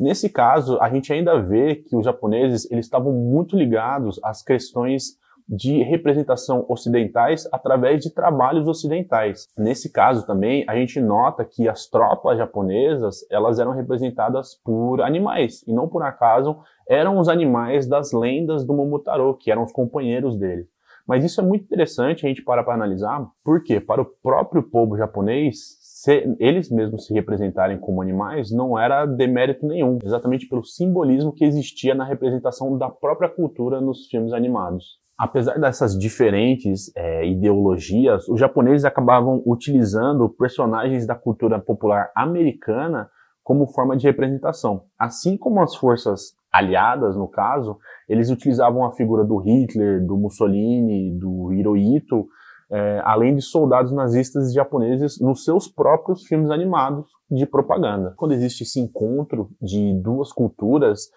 Nesse caso, a gente ainda vê que os japoneses eles estavam muito ligados às questões de representação ocidentais através de trabalhos ocidentais. Nesse caso também, a gente nota que as tropas japonesas, elas eram representadas por animais, e não por acaso eram os animais das lendas do Momotaro, que eram os companheiros dele. Mas isso é muito interessante a gente parar para analisar, porque para o próprio povo japonês, eles mesmos se representarem como animais não era demérito nenhum, exatamente pelo simbolismo que existia na representação da própria cultura nos filmes animados. Apesar dessas diferentes ideologias, os japoneses acabavam utilizando personagens da cultura popular americana como forma de representação. Assim como as forças aliadas, no caso, eles utilizavam a figura do Hitler, do Mussolini, do Hirohito, além de soldados nazistas japoneses nos seus próprios filmes animados de propaganda. Quando existe esse encontro de duas culturas,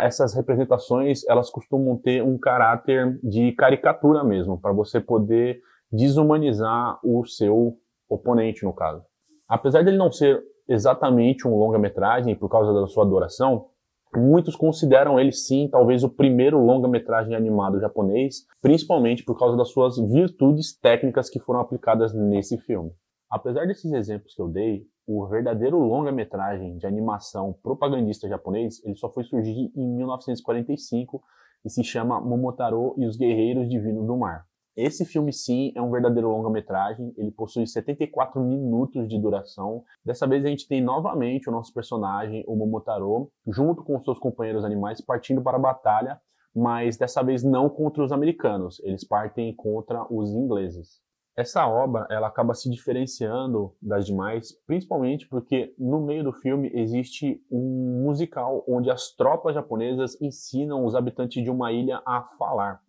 essas representações elas costumam ter um caráter de caricatura mesmo, para você poder desumanizar o seu oponente, no caso. Apesar dele não ser exatamente um longa-metragem por causa da sua duração, muitos consideram ele sim talvez o primeiro longa-metragem animado japonês, principalmente por causa das suas virtudes técnicas que foram aplicadas nesse filme. Apesar desses exemplos que eu dei, o verdadeiro longa-metragem de animação propagandista japonês, ele só foi surgir em 1945 e se chama Momotaro e os Guerreiros Divinos do Mar. Esse filme sim é um verdadeiro longa-metragem, ele possui 74 minutos de duração. Dessa vez a gente tem novamente o nosso personagem, o Momotaro, junto com seus companheiros animais, partindo para a batalha, mas dessa vez não contra os americanos, eles partem contra os ingleses. Essa obra ela acaba se diferenciando das demais, principalmente porque no meio do filme existe um musical onde as tropas japonesas ensinam os habitantes de uma ilha a falar.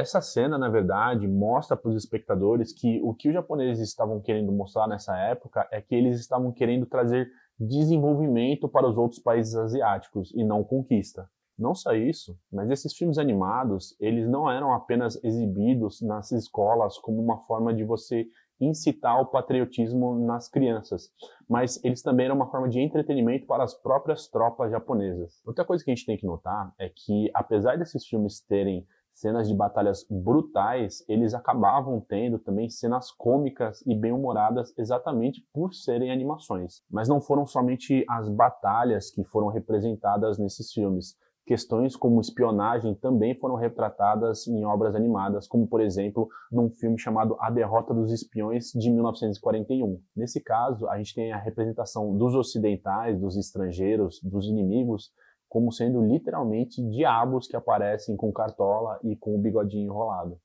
Essa cena, na verdade, mostra para os espectadores que o os japoneses estavam querendo mostrar nessa época é que eles estavam querendo trazer desenvolvimento para os outros países asiáticos e não conquista. Não só isso, mas esses filmes animados, eles não eram apenas exibidos nas escolas como uma forma de você incitar o patriotismo nas crianças, mas eles também eram uma forma de entretenimento para as próprias tropas japonesas. Outra coisa que a gente tem que notar é que, apesar desses filmes terem cenas de batalhas brutais, eles acabavam tendo também cenas cômicas e bem-humoradas exatamente por serem animações. Mas não foram somente as batalhas que foram representadas nesses filmes. Questões como espionagem também foram retratadas em obras animadas, como por exemplo num filme chamado A Derrota dos Espiões de 1941. Nesse caso, a gente tem a representação dos ocidentais, dos estrangeiros, dos inimigos, como sendo literalmente diabos que aparecem com cartola e com o bigodinho enrolado.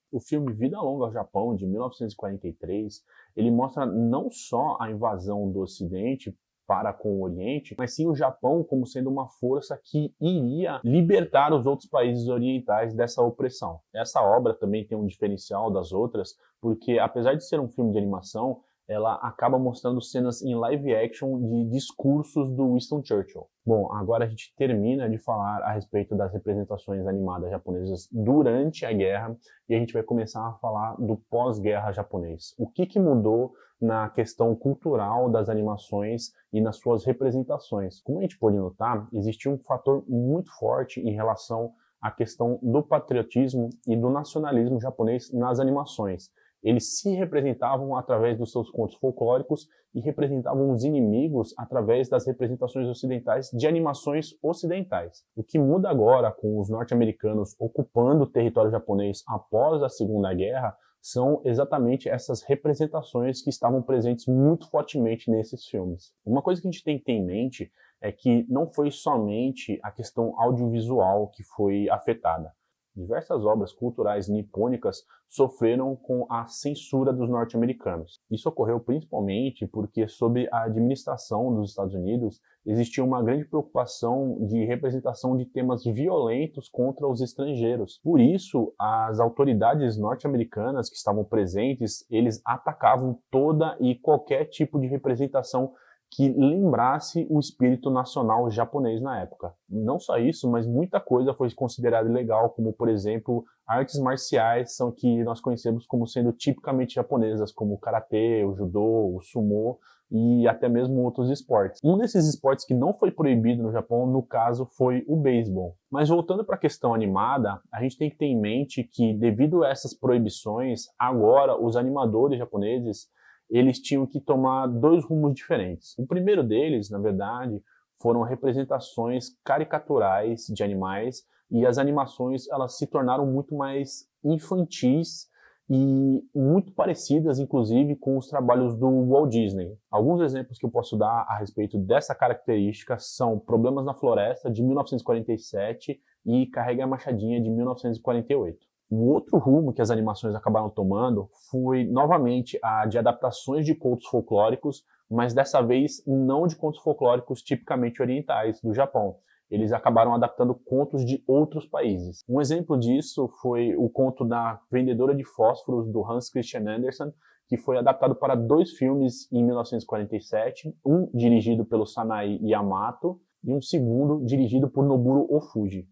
O filme Vida Longa ao Japão, de 1943, ele mostra não só a invasão do Ocidente para com o Oriente, mas sim o Japão como sendo uma força que iria libertar os outros países orientais dessa opressão. Essa obra também tem um diferencial das outras, porque apesar de ser um filme de animação, ela acaba mostrando cenas em live action de discursos do Winston Churchill. Bom, agora a gente termina de falar a respeito das representações animadas japonesas durante a guerra e a gente vai começar a falar do pós-guerra japonês. O que mudou na questão cultural das animações e nas suas representações? Como a gente pode notar, existe um fator muito forte em relação à questão do patriotismo e do nacionalismo japonês nas animações. Eles se representavam através dos seus contos folclóricos e representavam os inimigos através das representações ocidentais de animações ocidentais. O que muda agora com os norte-americanos ocupando o território japonês após a Segunda Guerra são exatamente essas representações que estavam presentes muito fortemente nesses filmes. Uma coisa que a gente tem que ter em mente é que não foi somente a questão audiovisual que foi afetada. Diversas obras culturais nipônicas sofreram com a censura dos norte-americanos. Isso ocorreu principalmente porque, sob a administração dos Estados Unidos, existia uma grande preocupação de representação de temas violentos contra os estrangeiros. Por isso, as autoridades norte-americanas que estavam presentes, eles atacavam toda e qualquer tipo de representação que lembrasse o espírito nacional japonês na época. Não só isso, mas muita coisa foi considerada ilegal, como, por exemplo, artes marciais são que nós conhecemos como sendo tipicamente japonesas, como o karatê, o judô, o sumô e até mesmo outros esportes. Um desses esportes que não foi proibido no Japão, no caso, foi o beisebol. Mas voltando para a questão animada, a gente tem que ter em mente que, devido a essas proibições, agora os animadores japoneses eles tinham que tomar dois rumos diferentes. O primeiro deles, na verdade, foram representações caricaturais de animais e as animações elas se tornaram muito mais infantis e muito parecidas, inclusive, com os trabalhos do Walt Disney. Alguns exemplos que eu posso dar a respeito dessa característica são Problemas na Floresta, de 1947, e Carrega a Machadinha, de 1948. O outro rumo que as animações acabaram tomando foi, novamente, a de adaptações de contos folclóricos, mas dessa vez não de contos folclóricos tipicamente orientais do Japão. Eles acabaram adaptando contos de outros países. Um exemplo disso foi o conto da Vendedora de Fósforos, do Hans Christian Andersen, que foi adaptado para 2 filmes em 1947, um dirigido pelo Sanae Yamato e um segundo dirigido por Noboru Ofuji.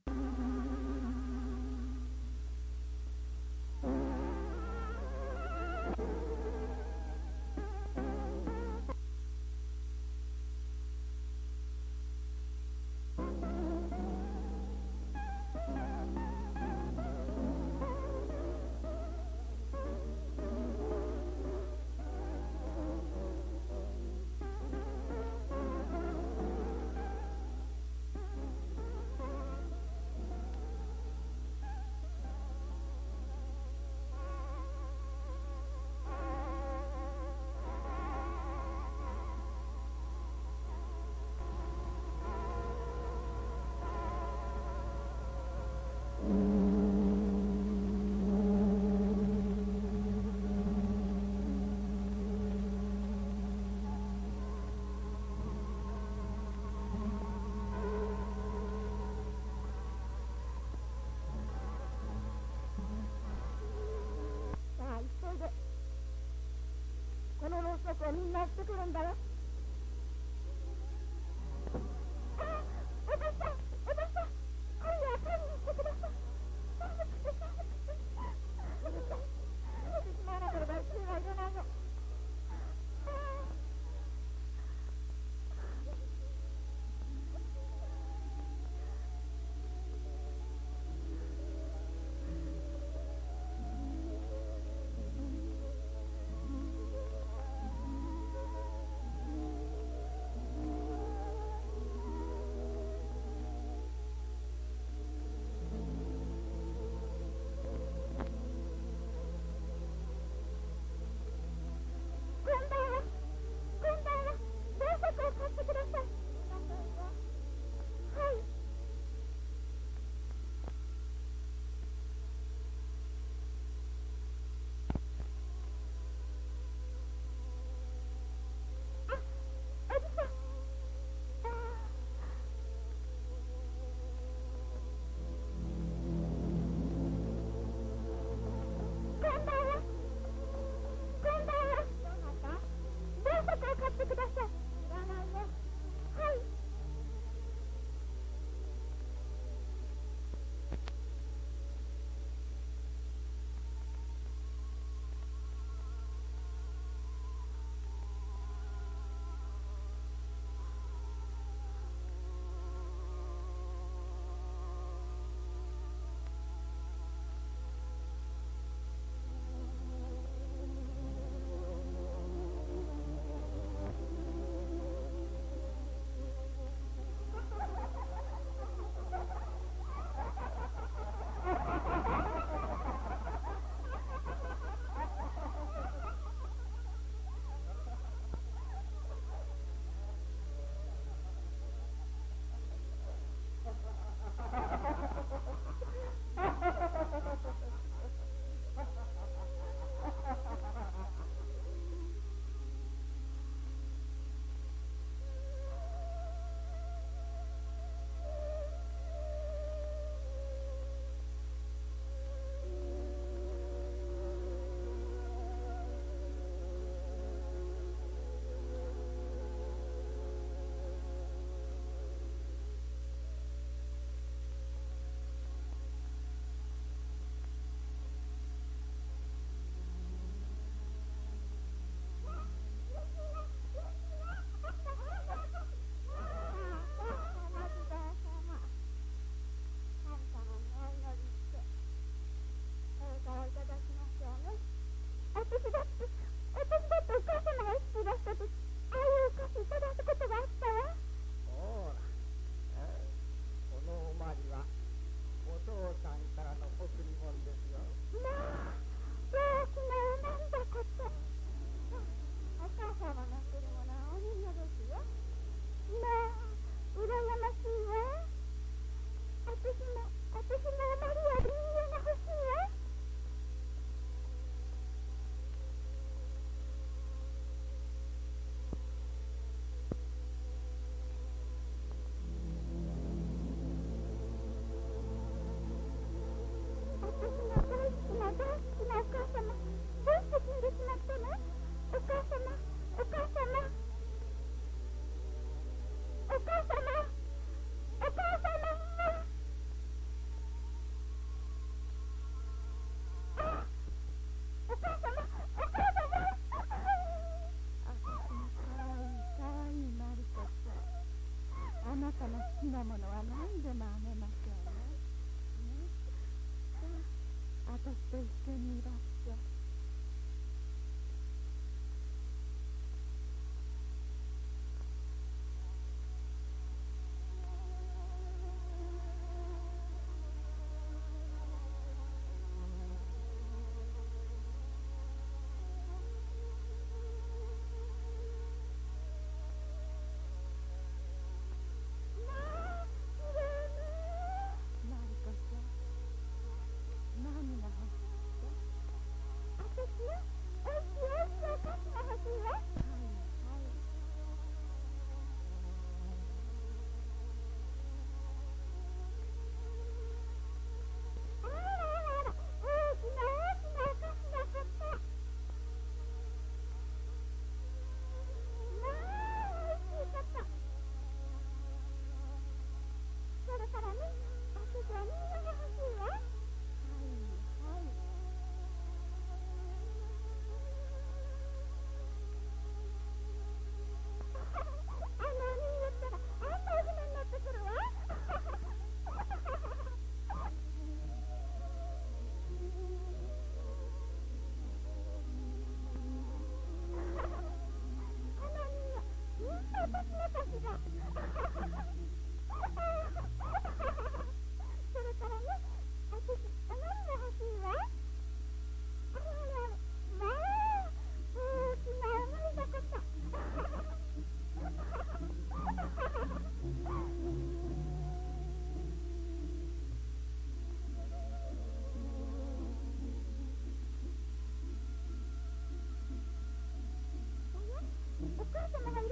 はみんなやってくるんだよ。おばさん、おばさん、今夜は帰りにしてください。寒くて寒くて。うるさい。逃げてしまわなければ一年はいけないの。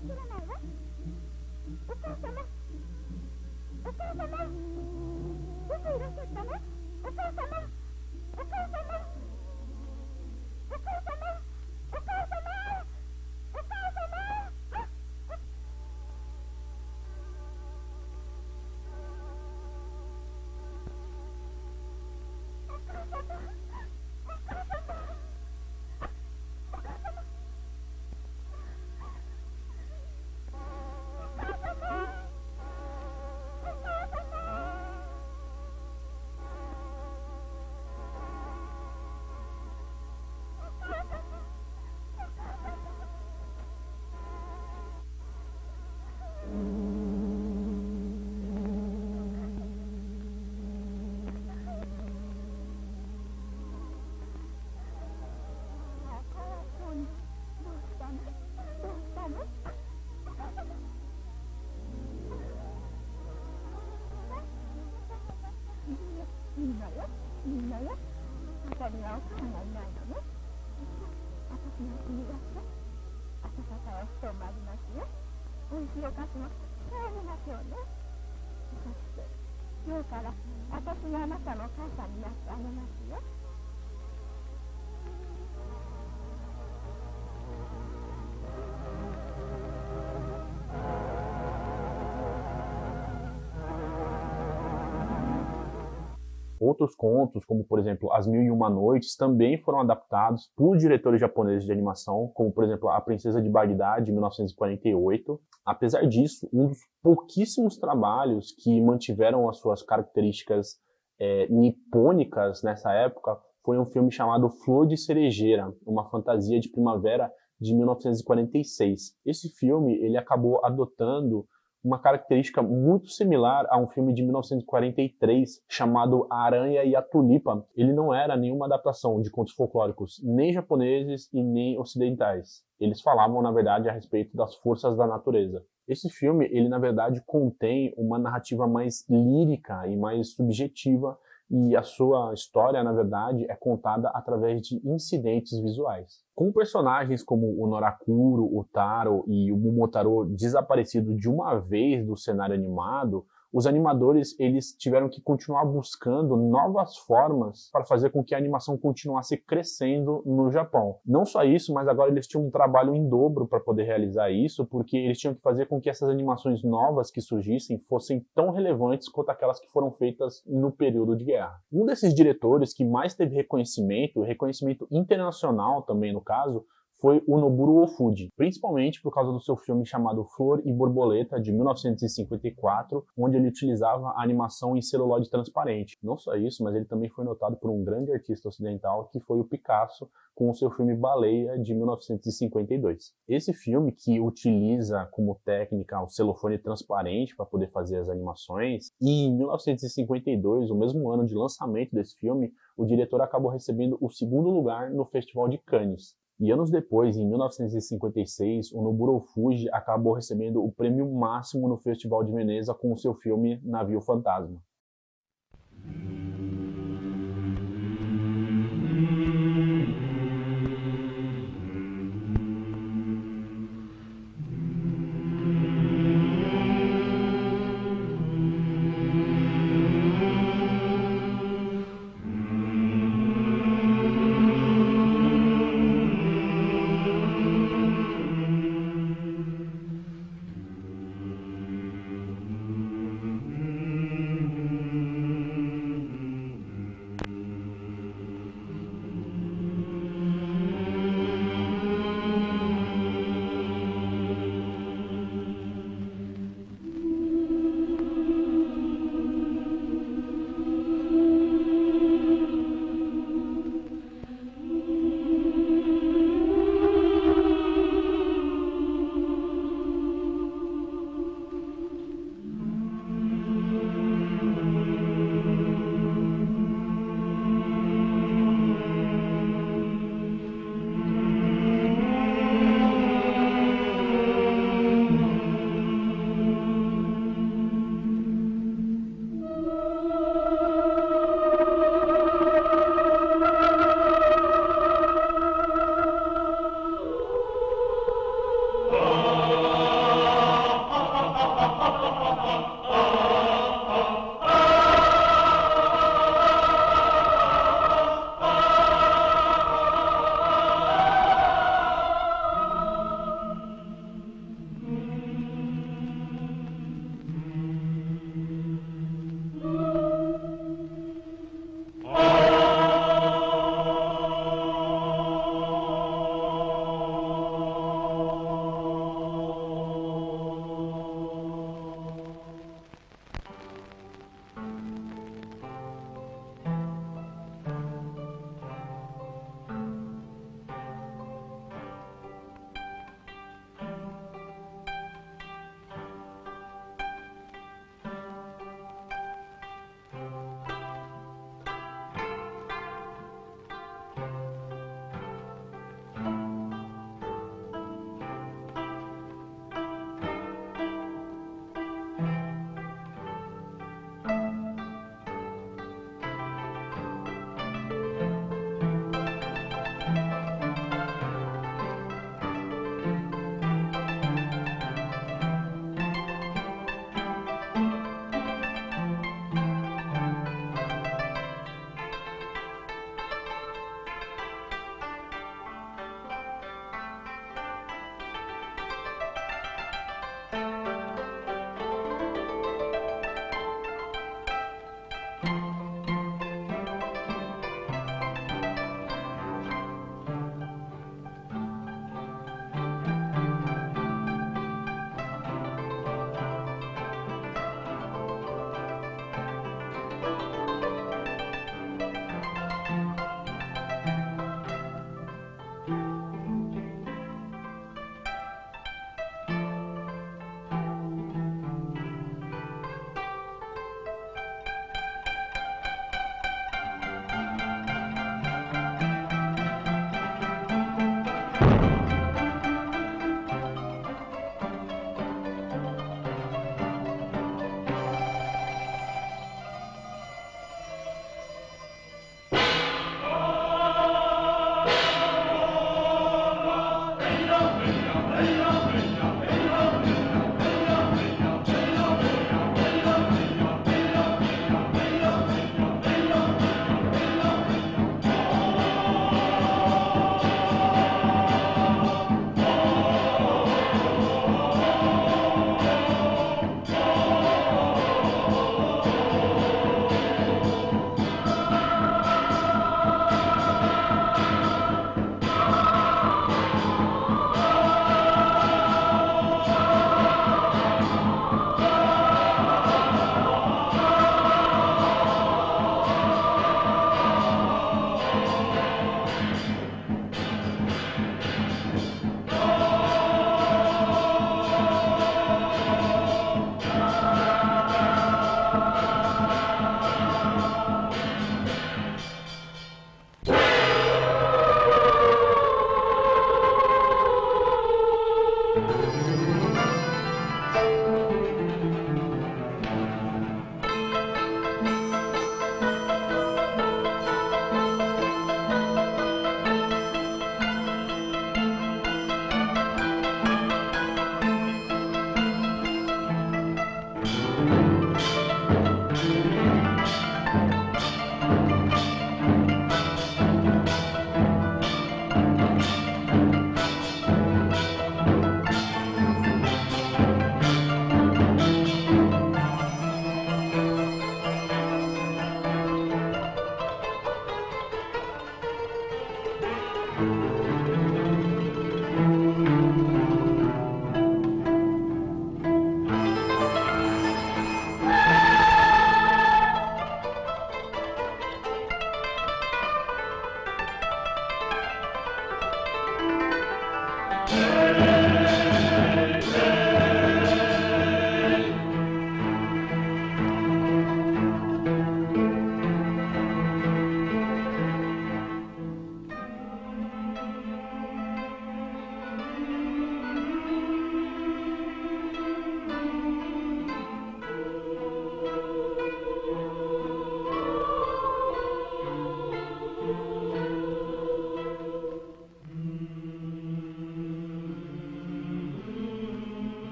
知らないわ。お母様、お母様、どこいらっしゃったの？お母様、お母様、お母様、お母様、お母様。いいのよ、いいのよ。あたりはお母がいないのね。私の国だって、温かいお布団もありますよ。おいしいお菓子もありましょうね。そして、今日から私があなたのお母さんになってあげますよ。Outros contos, como por exemplo As Mil e Uma Noites, também foram adaptados por diretores japoneses de animação, como por exemplo A Princesa de Bagdá, de 1948. Apesar disso, um dos pouquíssimos trabalhos que mantiveram as suas características nipônicas nessa época foi um filme chamado Flor de Cerejeira, uma fantasia de primavera de 1946. Esse filme ele acabou adotando uma característica muito similar a um filme de 1943 chamado A Aranha e a Tulipa. Ele não era nenhuma adaptação de contos folclóricos, nem japoneses e nem ocidentais. Eles falavam, na verdade, a respeito das forças da natureza. Esse filme, ele na verdade contém uma narrativa mais lírica e mais subjetiva, e a sua história, na verdade, é contada através de incidentes visuais. Com personagens como o Norakuro, o Taro e o Momotaro desaparecidos de uma vez do cenário animado, os animadores eles tiveram que continuar buscando novas formas para fazer com que a animação continuasse crescendo no Japão. Não só isso, mas agora eles tinham um trabalho em dobro para poder realizar isso, porque eles tinham que fazer com que essas animações novas que surgissem fossem tão relevantes quanto aquelas que foram feitas no período de guerra. Um desses diretores que mais teve reconhecimento internacional também no caso, foi o Noboru Ofuji, principalmente por causa do seu filme chamado Flor e Borboleta, de 1954, onde ele utilizava a animação em celulose transparente. Não só isso, mas ele também foi notado por um grande artista ocidental, que foi o Picasso, com o seu filme Baleia, de 1952. Esse filme, que utiliza como técnica o celofane transparente para poder fazer as animações, e em 1952, o mesmo ano de lançamento desse filme, o diretor acabou recebendo o segundo lugar no Festival de Cannes. E anos depois, em 1956, o Noboru Ofuji acabou recebendo o prêmio máximo no Festival de Veneza com o seu filme Navio Fantasma.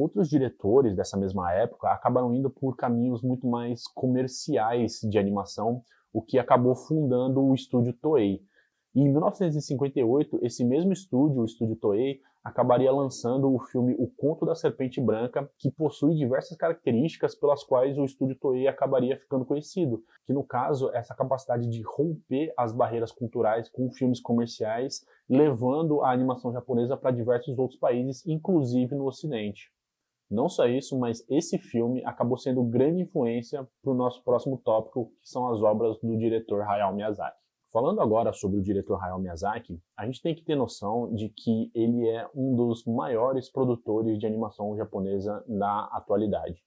Outros diretores dessa mesma época acabaram indo por caminhos muito mais comerciais de animação, o que acabou fundando o estúdio Toei. E em 1958, esse mesmo estúdio, o estúdio Toei, acabaria lançando o filme O Conto da Serpente Branca, que possui diversas características pelas quais o estúdio Toei acabaria ficando conhecido, que no caso, essa capacidade de romper as barreiras culturais com filmes comerciais, levando a animação japonesa para diversos outros países, inclusive no Ocidente. Não só isso, mas esse filme acabou sendo grande influência para o nosso próximo tópico, que são as obras do diretor Hayao Miyazaki. Falando agora sobre o diretor Hayao Miyazaki, a gente tem que ter noção de que ele é um dos maiores produtores de animação japonesa na atualidade.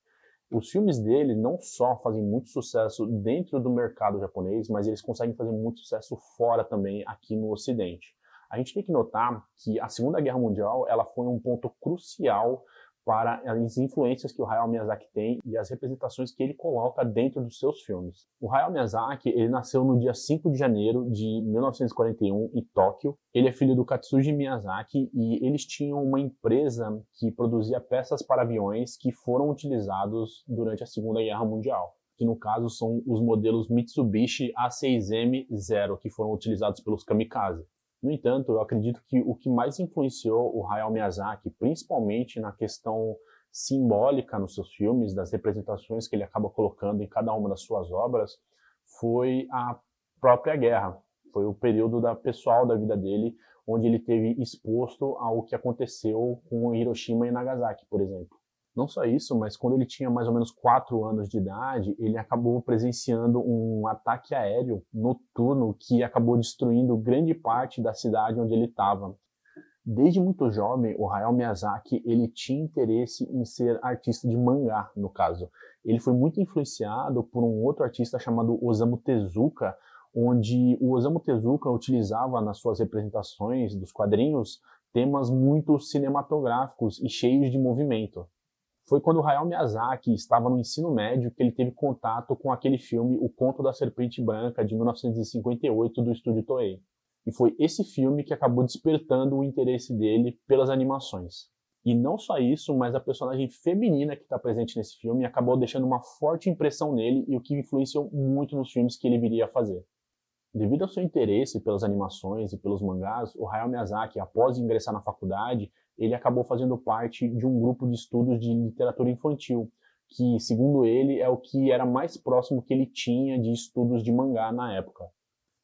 Os filmes dele não só fazem muito sucesso dentro do mercado japonês, mas eles conseguem fazer muito sucesso fora também, aqui no Ocidente. A gente tem que notar que a Segunda Guerra Mundial ela foi um ponto crucial para as influências que o Hayao Miyazaki tem e as representações que ele coloca dentro dos seus filmes. O Hayao Miyazaki, ele nasceu no dia 5 de janeiro de 1941 em Tóquio. Ele é filho do Katsuji Miyazaki e eles tinham uma empresa que produzia peças para aviões que foram utilizados durante a Segunda Guerra Mundial, que no caso são os modelos Mitsubishi A6M0, que foram utilizados pelos kamikaze. No entanto, eu acredito que o que mais influenciou o Hayao Miyazaki, principalmente na questão simbólica nos seus filmes, das representações que ele acaba colocando em cada uma das suas obras, foi a própria guerra. Foi o período pessoal da vida dele, onde ele teve exposto ao que aconteceu com Hiroshima e Nagasaki, por exemplo. Não só isso, mas quando ele tinha mais ou menos 4 anos de idade, ele acabou presenciando um ataque aéreo noturno que acabou destruindo grande parte da cidade onde ele estava. Desde muito jovem, o Hayao Miyazaki ele tinha interesse em ser artista de mangá, no caso. Ele foi muito influenciado por um outro artista chamado Osamu Tezuka, onde o Osamu Tezuka utilizava nas suas representações dos quadrinhos temas muito cinematográficos e cheios de movimento. Foi quando o Hayao Miyazaki estava no ensino médio que ele teve contato com aquele filme O Conto da Serpente Branca, de 1958, do estúdio Toei. E foi esse filme que acabou despertando o interesse dele pelas animações. E não só isso, mas a personagem feminina que está presente nesse filme acabou deixando uma forte impressão nele e o que influenciou muito nos filmes que ele viria a fazer. Devido ao seu interesse pelas animações e pelos mangás, o Hayao Miyazaki, após ingressar na faculdade, ele acabou fazendo parte de um grupo de estudos de literatura infantil, que, segundo ele, é o que era mais próximo que ele tinha de estudos de mangá na época.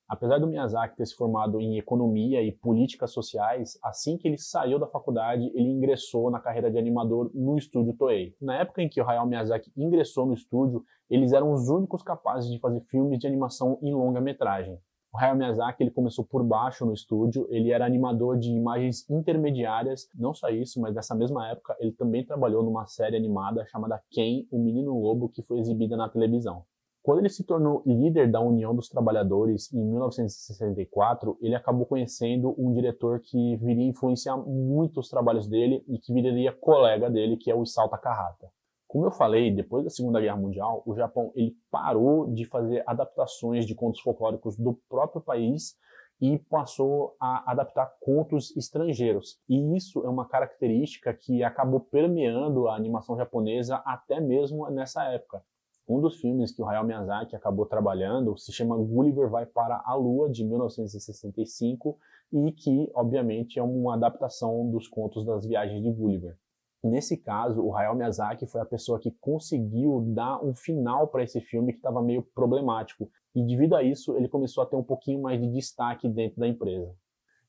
Apesar do Miyazaki ter se formado em economia e políticas sociais, assim que ele saiu da faculdade, ele ingressou na carreira de animador no estúdio Toei. Na época em que o Hayao Miyazaki ingressou no estúdio, eles eram os únicos capazes de fazer filmes de animação em longa-metragem. O Hayao Miyazaki ele começou por baixo no estúdio, ele era animador de imagens intermediárias, não só isso, mas nessa mesma época ele também trabalhou numa série animada chamada Ken, o Menino Lobo, que foi exibida na televisão. Quando ele se tornou líder da União dos Trabalhadores em 1964, ele acabou conhecendo um diretor que viria influenciar muito os trabalhos dele e que viraria colega dele, que é o Isao Takahata. Como eu falei, depois da Segunda Guerra Mundial, o Japão ele parou de fazer adaptações de contos folclóricos do próprio país e passou a adaptar contos estrangeiros. E isso é uma característica que acabou permeando a animação japonesa até mesmo nessa época. Um dos filmes que o Hayao Miyazaki acabou trabalhando se chama Gulliver Vai para a Lua, de 1965, e que, obviamente, é uma adaptação dos contos das viagens de Gulliver. Nesse caso, o Hayao Miyazaki foi a pessoa que conseguiu dar um final para esse filme que estava meio problemático, e devido a isso, ele começou a ter um pouquinho mais de destaque dentro da empresa.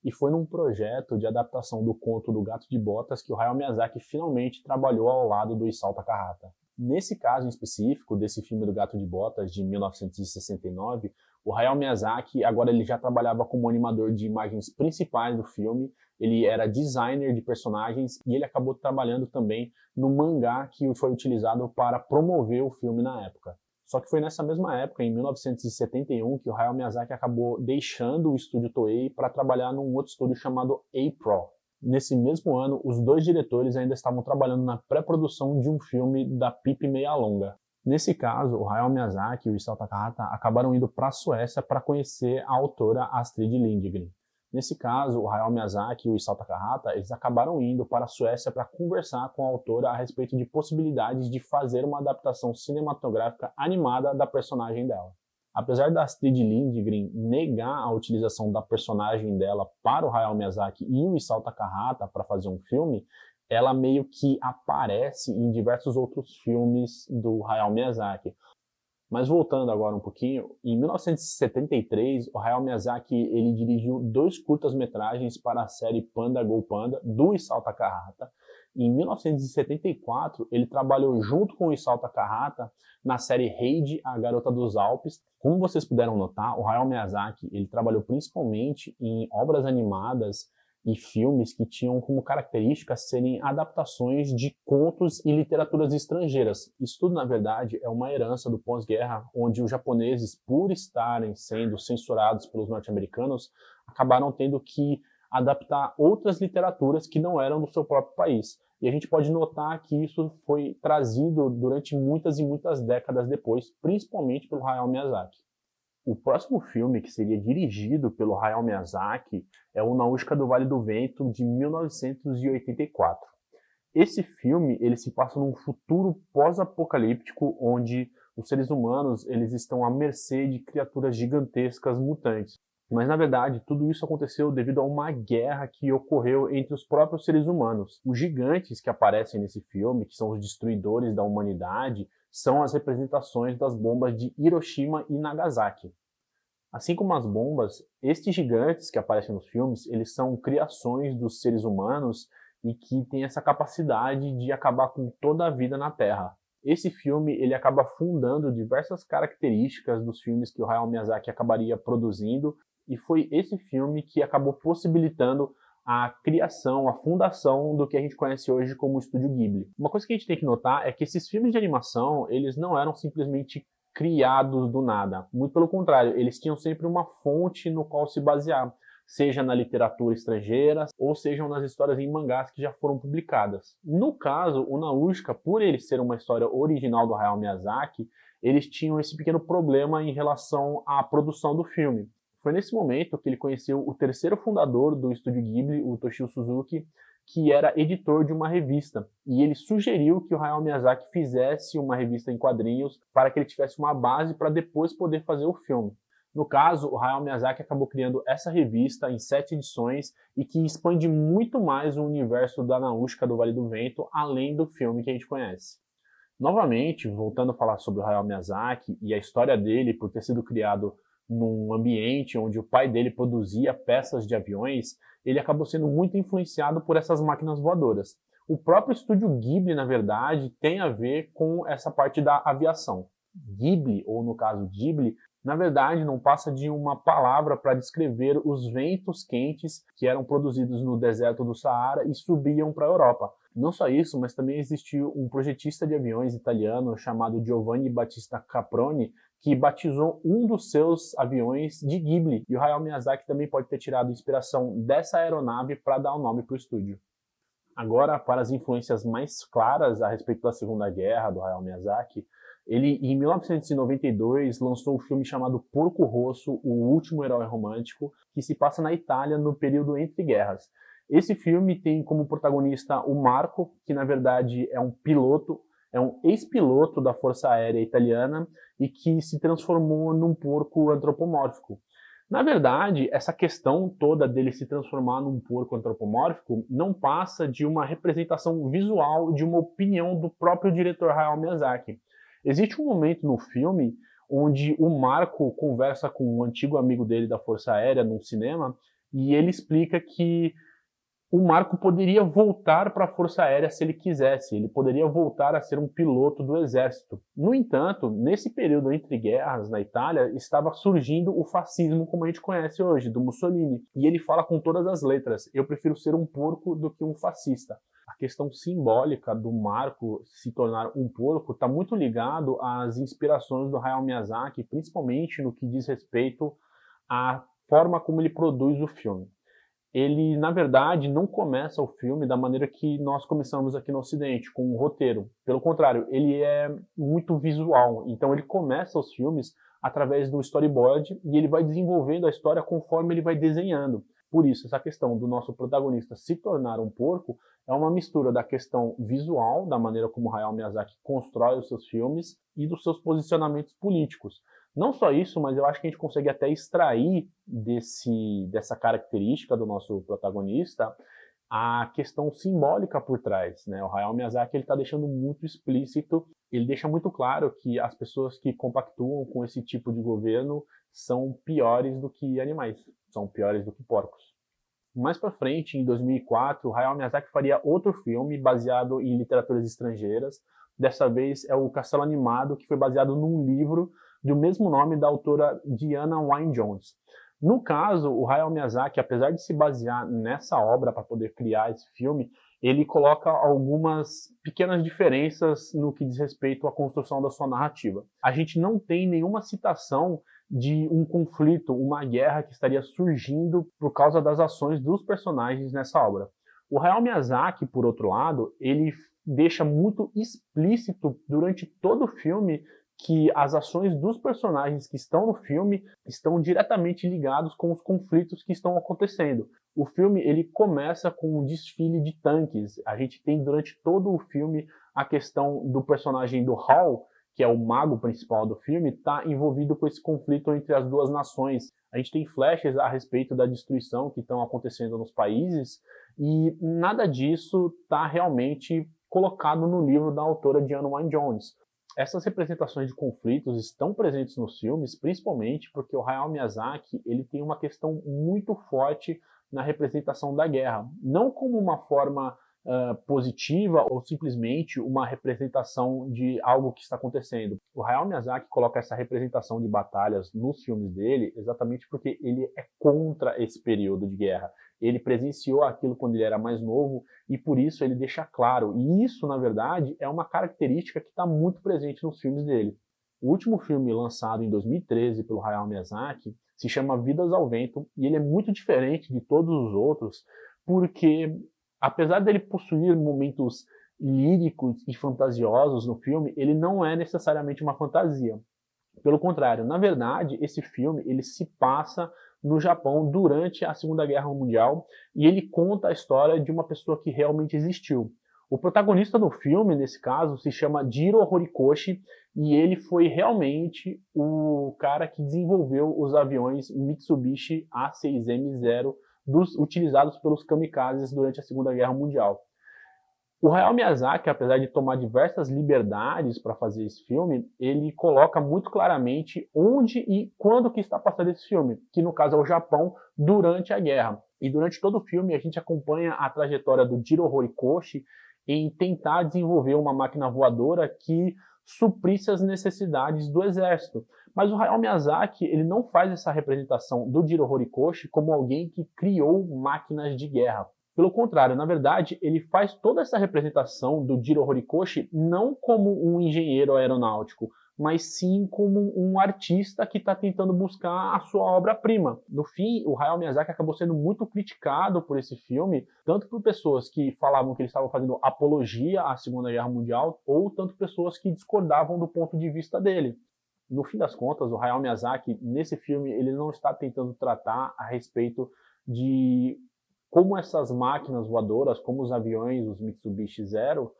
E foi num projeto de adaptação do conto do Gato de Botas que o Hayao Miyazaki finalmente trabalhou ao lado do Isao Takahata. Nesse caso em específico, desse filme do Gato de Botas, de 1969, o Hayao Miyazaki agora ele já trabalhava como animador de imagens principais do filme, ele era designer de personagens e ele acabou trabalhando também no mangá que foi utilizado para promover o filme na época. Só que foi nessa mesma época, em 1971, que o Hayao Miyazaki acabou deixando o estúdio Toei para trabalhar num outro estúdio chamado A-Pro. Nesse mesmo ano, os dois diretores ainda estavam trabalhando na pré-produção de um filme da Pippi Meia Longa. Nesse caso, o Hayao Miyazaki e o Isao Takahata acabaram indo para a Suécia para conhecer a autora Astrid Lindgren. Nesse caso, o Hayao Miyazaki e o Isao Takahata eles acabaram indo para a Suécia para conversar com a autora a respeito de possibilidades de fazer uma adaptação cinematográfica animada da personagem dela. Apesar da Astrid Lindgren negar a utilização da personagem dela para o Hayao Miyazaki e o Isao Takahata para fazer um filme, ela meio que aparece em diversos outros filmes do Hayao Miyazaki. Mas voltando agora um pouquinho, em 1973, o Hayao Miyazaki ele dirigiu 2 curtas-metragens para a série Panda Go Panda, do Isao Takahata. Em 1974, ele trabalhou junto com o Isao Takahata na série Heidi, a Garota dos Alpes. Como vocês puderam notar, o Hayao Miyazaki ele trabalhou principalmente em obras animadas e filmes que tinham como característica serem adaptações de contos e literaturas estrangeiras. Isso tudo, na verdade, é uma herança do pós-guerra, onde os japoneses, por estarem sendo censurados pelos norte-americanos, acabaram tendo que adaptar outras literaturas que não eram do seu próprio país. E a gente pode notar que isso foi trazido durante muitas e muitas décadas depois, principalmente pelo Hayao Miyazaki. O próximo filme que seria dirigido pelo Hayao Miyazaki é o Nausicaa do Vale do Vento, de 1984. Esse filme ele se passa num futuro pós-apocalíptico, onde os seres humanos eles estão à mercê de criaturas gigantescas mutantes. Mas, na verdade, tudo isso aconteceu devido a uma guerra que ocorreu entre os próprios seres humanos. Os gigantes que aparecem nesse filme, que são os destruidores da humanidade, são as representações das bombas de Hiroshima e Nagasaki. Assim como as bombas, estes gigantes que aparecem nos filmes, eles são criações dos seres humanos e que têm essa capacidade de acabar com toda a vida na Terra. Esse filme ele acaba fundando diversas características dos filmes que o Hayao Miyazaki acabaria produzindo, e foi esse filme que acabou possibilitando a criação, a fundação do que a gente conhece hoje como Estúdio Ghibli. Uma coisa que a gente tem que notar é que esses filmes de animação, eles não eram simplesmente criados do nada. Muito pelo contrário, eles tinham sempre uma fonte no qual se basear, seja na literatura estrangeira, ou sejam nas histórias em mangás que já foram publicadas. No caso, o Nausicaa, por ele ser uma história original do Hayao Miyazaki, eles tinham esse pequeno problema em relação à produção do filme. Foi nesse momento que ele conheceu o terceiro fundador do Estúdio Ghibli, o Toshio Suzuki, que era editor de uma revista. E ele sugeriu que o Hayao Miyazaki fizesse uma revista em quadrinhos para que ele tivesse uma base para depois poder fazer o filme. No caso, o Hayao Miyazaki acabou criando essa revista em 7 edições e que expande muito mais o universo da Nausicaa do Vale do Vento, além do filme que a gente conhece. Novamente, voltando a falar sobre o Hayao Miyazaki e a história dele por ter sido criado num ambiente onde o pai dele produzia peças de aviões, ele acabou sendo muito influenciado por essas máquinas voadoras. O próprio estúdio Ghibli, na verdade, tem a ver com essa parte da aviação. Ghibli, ou no caso Ghibli, na verdade não passa de uma palavra para descrever os ventos quentes que eram produzidos no deserto do Saara e subiam para a Europa. Não só isso, mas também existiu um projetista de aviões italiano chamado Giovanni Battista Caproni, que batizou um dos seus aviões de Ghibli. E o Hayao Miyazaki também pode ter tirado inspiração dessa aeronave para dar o nome para o estúdio. Agora, para as influências mais claras a respeito da Segunda Guerra do Hayao Miyazaki, ele, em 1992, lançou um filme chamado Porco Rosso, O Último Herói Romântico, que se passa na Itália no período entre guerras. Esse filme tem como protagonista o Marco, que na verdade é um piloto, é um ex-piloto da Força Aérea Italiana e que se transformou num porco antropomórfico. Na verdade, essa questão toda dele se transformar num porco antropomórfico não passa de uma representação visual de uma opinião do próprio diretor Hayao Miyazaki. Existe um momento no filme onde o Marco conversa com um antigo amigo dele da Força Aérea num cinema e ele explica que o Marco poderia voltar para a Força Aérea se ele quisesse, ele poderia voltar a ser um piloto do exército. No entanto, nesse período entre guerras na Itália, estava surgindo o fascismo como a gente conhece hoje, do Mussolini. E ele fala com todas as letras, eu prefiro ser um porco do que um fascista. A questão simbólica do Marco se tornar um porco está muito ligado às inspirações do Hayao Miyazaki, principalmente no que diz respeito à forma como ele produz o filme. Ele, na verdade, não começa o filme da maneira que nós começamos aqui no Ocidente, com um roteiro. Pelo contrário, ele é muito visual. Então ele começa os filmes através do storyboard e ele vai desenvolvendo a história conforme ele vai desenhando. Por isso, essa questão do nosso protagonista se tornar um porco é uma mistura da questão visual, da maneira como Hayao Miyazaki constrói os seus filmes, e dos seus posicionamentos políticos. Não só isso, mas eu acho que a gente consegue até extrair dessa característica do nosso protagonista a questão simbólica por trás, né? O Hayao Miyazaki ele está deixando muito explícito, ele deixa muito claro que as pessoas que compactuam com esse tipo de governo são piores do que animais, são piores do que porcos. Mais para frente, em 2004, Hayao Miyazaki faria outro filme baseado em literaturas estrangeiras. Dessa vez é o Castelo Animado, que foi baseado num livro do mesmo nome da autora Diana Wynne Jones. No caso, o Hayao Miyazaki, apesar de se basear nessa obra para poder criar esse filme, ele coloca algumas pequenas diferenças no que diz respeito à construção da sua narrativa. A gente não tem nenhuma citação de um conflito, uma guerra que estaria surgindo por causa das ações dos personagens nessa obra. O Hayao Miyazaki, por outro lado, ele deixa muito explícito durante todo o filme que as ações dos personagens que estão no filme estão diretamente ligados com os conflitos que estão acontecendo. O filme ele começa com um desfile de tanques. A gente tem durante todo o filme a questão do personagem do Hall, que é o mago principal do filme, está envolvido com esse conflito entre as duas nações. A gente tem flashes a respeito da destruição que estão acontecendo nos países e nada disso está realmente colocado no livro da autora Diana Wynne Jones. Essas representações de conflitos estão presentes nos filmes, principalmente porque o Hayao Miyazaki ele tem uma questão muito forte na representação da guerra, não como uma forma positiva ou simplesmente uma representação de algo que está acontecendo. O Hayao Miyazaki coloca essa representação de batalhas nos filmes dele exatamente porque ele é contra esse período de guerra. Ele presenciou aquilo quando ele era mais novo e por isso ele deixa claro. E isso, na verdade, é uma característica que está muito presente nos filmes dele. O último filme lançado em 2013 pelo Hayao Miyazaki se chama Vidas ao Vento e ele é muito diferente de todos os outros porque apesar dele possuir momentos líricos e fantasiosos no filme, ele não é necessariamente uma fantasia. Pelo contrário, na verdade, esse filme ele se passa no Japão durante a Segunda Guerra Mundial e ele conta a história de uma pessoa que realmente existiu. O protagonista do filme, nesse caso, se chama Jiro Horikoshi e ele foi realmente o cara que desenvolveu os aviões Mitsubishi A6M0 utilizados pelos kamikazes durante a Segunda Guerra Mundial. O Hayao Miyazaki, apesar de tomar diversas liberdades para fazer esse filme, ele coloca muito claramente onde e quando que está passando esse filme, que no caso é o Japão durante a guerra. E durante todo o filme a gente acompanha a trajetória do Jiro Horikoshi em tentar desenvolver uma máquina voadora que suprisse as necessidades do exército. Mas o Hayao Miyazaki ele não faz essa representação do Jiro Horikoshi como alguém que criou máquinas de guerra. Pelo contrário, na verdade, ele faz toda essa representação do Jiro Horikoshi não como um engenheiro aeronáutico, mas sim como um artista que está tentando buscar a sua obra-prima. No fim, o Hayao Miyazaki acabou sendo muito criticado por esse filme, tanto por pessoas que falavam que ele estava fazendo apologia à Segunda Guerra Mundial, ou tanto pessoas que discordavam do ponto de vista dele. No fim das contas, o Hayao Miyazaki, nesse filme, ele não está tentando tratar a respeito de como essas máquinas voadoras, como os aviões, os Mitsubishi Zero,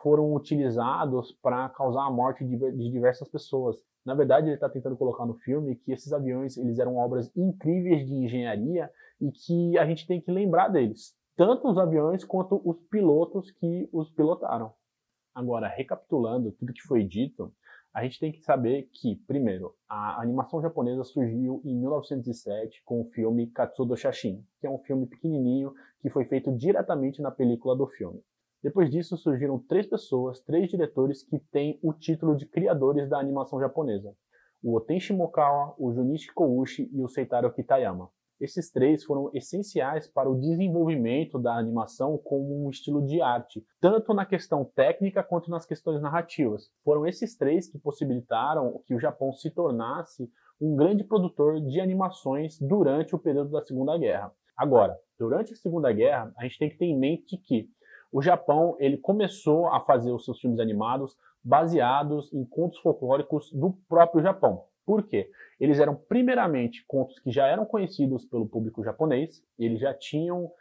foram utilizados para causar a morte de diversas pessoas. Na verdade, ele está tentando colocar no filme que esses aviões eles eram obras incríveis de engenharia e que a gente tem que lembrar deles, tanto os aviões quanto os pilotos que os pilotaram. Agora, recapitulando tudo que foi dito, a gente tem que saber que, primeiro, a animação japonesa surgiu em 1907 com o filme Katsudo Shashin, que é um filme pequenininho que foi feito diretamente na película do filme. Depois disso surgiram 3 pessoas, 3 diretores que têm o título de criadores da animação japonesa. O Oten Shimokawa, o Junichi Kouchi e o Seitaro Kitayama. Esses 3 foram essenciais para o desenvolvimento da animação como um estilo de arte, tanto na questão técnica quanto nas questões narrativas. Foram esses 3 que possibilitaram que o Japão se tornasse um grande produtor de animações durante o período da Segunda Guerra. Agora, durante a Segunda Guerra, a gente tem que ter em mente que o Japão ele começou a fazer os seus filmes animados baseados em contos folclóricos do próprio Japão. Por quê? Eles eram primeiramente contos que já eram conhecidos pelo público japonês, eles já tinham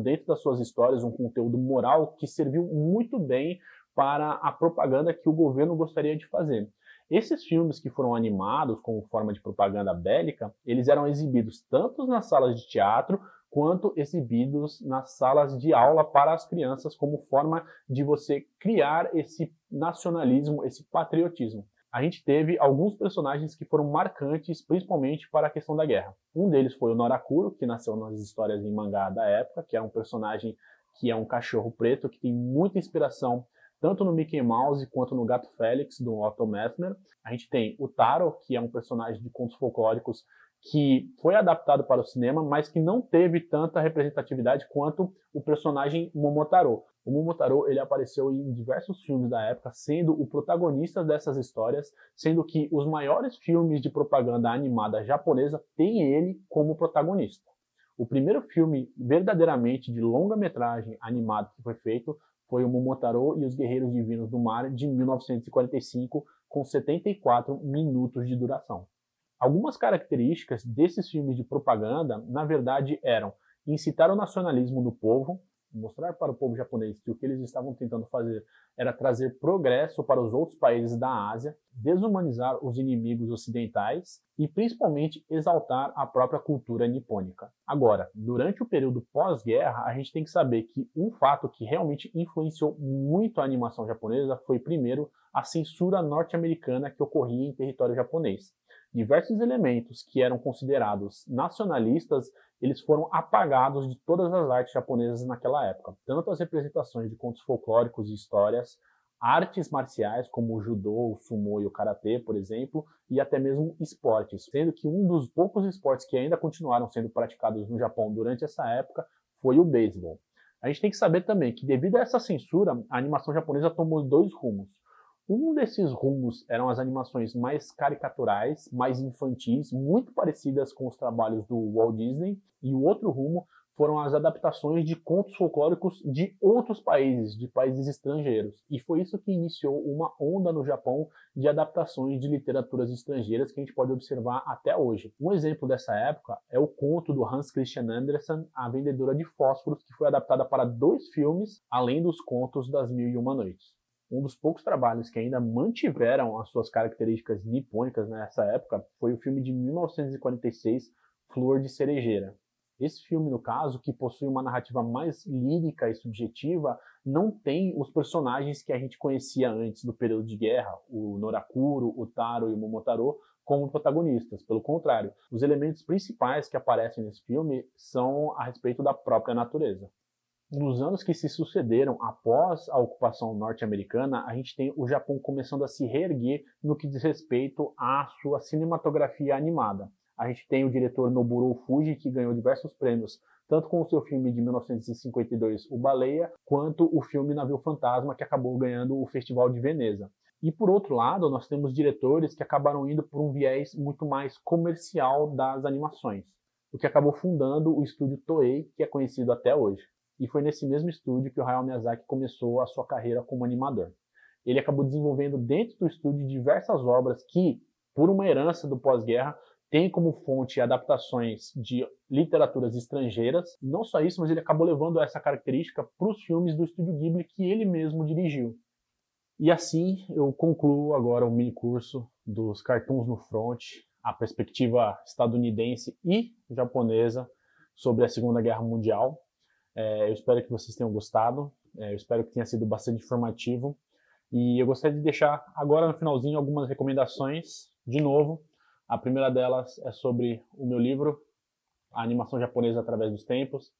dentro das suas histórias um conteúdo moral que serviu muito bem para a propaganda que o governo gostaria de fazer. Esses filmes que foram animados como forma de propaganda bélica, eles eram exibidos tanto nas salas de teatro quanto exibidos nas salas de aula para as crianças como forma de você criar esse nacionalismo, esse patriotismo. A gente teve alguns personagens que foram marcantes, principalmente para a questão da guerra. Um deles foi o Norakuro, que nasceu nas histórias em mangá da época, que é um personagem que é um cachorro preto, que tem muita inspiração tanto no Mickey Mouse quanto no Gato Félix, do Otto Messmer. A gente tem o Taro, que é um personagem de contos folclóricos que foi adaptado para o cinema, mas que não teve tanta representatividade quanto o personagem Momotaro. O Momotaro, ele apareceu em diversos filmes da época, sendo o protagonista dessas histórias, sendo que os maiores filmes de propaganda animada japonesa têm ele como protagonista. O primeiro filme verdadeiramente de longa-metragem animado que foi feito foi o Momotaro e os Guerreiros Divinos do Mar, de 1945, com 74 minutos de duração. Algumas características desses filmes de propaganda, na verdade, eram incitar o nacionalismo do povo, mostrar para o povo japonês que o que eles estavam tentando fazer era trazer progresso para os outros países da Ásia, desumanizar os inimigos ocidentais e principalmente exaltar a própria cultura nipônica. Agora, durante o período pós-guerra, a gente tem que saber que um fato que realmente influenciou muito a animação japonesa foi, primeiro, a censura norte-americana que ocorria em território japonês. Diversos elementos que eram considerados nacionalistas, eles foram apagados de todas as artes japonesas naquela época. Tanto as representações de contos folclóricos e histórias, artes marciais como o judô, o sumo e o karatê, por exemplo, e até mesmo esportes, sendo que um dos poucos esportes que ainda continuaram sendo praticados no Japão durante essa época foi o beisebol. A gente tem que saber também que, devido a essa censura, a animação japonesa tomou dois rumos. Um desses rumos eram as animações mais caricaturais, mais infantis, muito parecidas com os trabalhos do Walt Disney, e o outro rumo foram as adaptações de contos folclóricos de outros países, de países estrangeiros. E foi isso que iniciou uma onda no Japão de adaptações de literaturas estrangeiras que a gente pode observar até hoje. Um exemplo dessa época é o conto do Hans Christian Andersen, A Vendedora de Fósforos, que foi adaptada para 2 filmes, além dos contos das Mil e Uma Noites. Um dos poucos trabalhos que ainda mantiveram as suas características nipônicas nessa época foi o filme de 1946, Flor de Cerejeira. Esse filme, no caso, que possui uma narrativa mais lírica e subjetiva, não tem os personagens que a gente conhecia antes do período de guerra, o Norakuro, o Taro e o Momotaro, como protagonistas. Pelo contrário, os elementos principais que aparecem nesse filme são a respeito da própria natureza. Nos anos que se sucederam após a ocupação norte-americana, a gente tem o Japão começando a se reerguer no que diz respeito à sua cinematografia animada. A gente tem o diretor Nobuo Fuji, que ganhou diversos prêmios, tanto com o seu filme de 1952, O Baleia, quanto o filme Navio Fantasma, que acabou ganhando o Festival de Veneza. E por outro lado, nós temos diretores que acabaram indo por um viés muito mais comercial das animações, o que acabou fundando o estúdio Toei, que é conhecido até hoje. E foi nesse mesmo estúdio que o Hayao Miyazaki começou a sua carreira como animador. Ele acabou desenvolvendo dentro do estúdio diversas obras que, por uma herança do pós-guerra, tem como fonte adaptações de literaturas estrangeiras. Não só isso, mas ele acabou levando essa característica para os filmes do estúdio Ghibli que ele mesmo dirigiu. E assim eu concluo agora o mini curso dos Cartoons no Front, a perspectiva estadunidense e japonesa sobre a Segunda Guerra Mundial. Eu espero que vocês tenham gostado, eu espero que tenha sido bastante informativo. E eu gostaria de deixar agora no finalzinho algumas recomendações, de novo. A primeira delas é sobre o meu livro, A Animação Japonesa Através dos Tempos,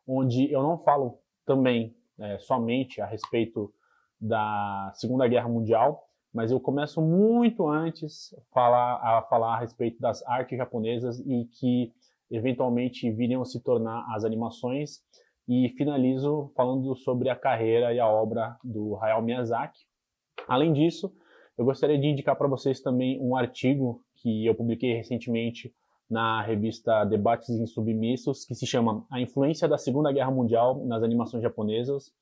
onde eu não falo também somente a respeito da Segunda Guerra Mundial, mas eu começo muito antes a falar a respeito das artes japonesas e que eventualmente viriam se tornar as animações, e finalizo falando sobre a carreira e a obra do Hayao Miyazaki. Além disso, eu gostaria de indicar para vocês também um artigo que eu publiquei recentemente na revista Debates Insubmissos, que se chama A Influência da Segunda Guerra Mundial nas Animações Japonesas,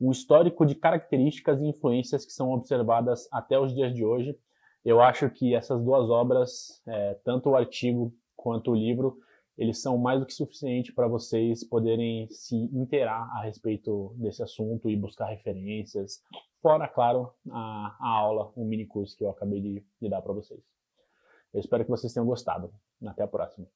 um histórico de características e influências que são observadas até os dias de hoje. Eu acho que essas duas obras, tanto o artigo quanto o livro, eles são mais do que suficiente para vocês poderem se inteirar a respeito desse assunto e buscar referências fora, claro, a aula, um mini curso que eu acabei de dar para vocês. Eu espero que vocês tenham gostado. Até a próxima.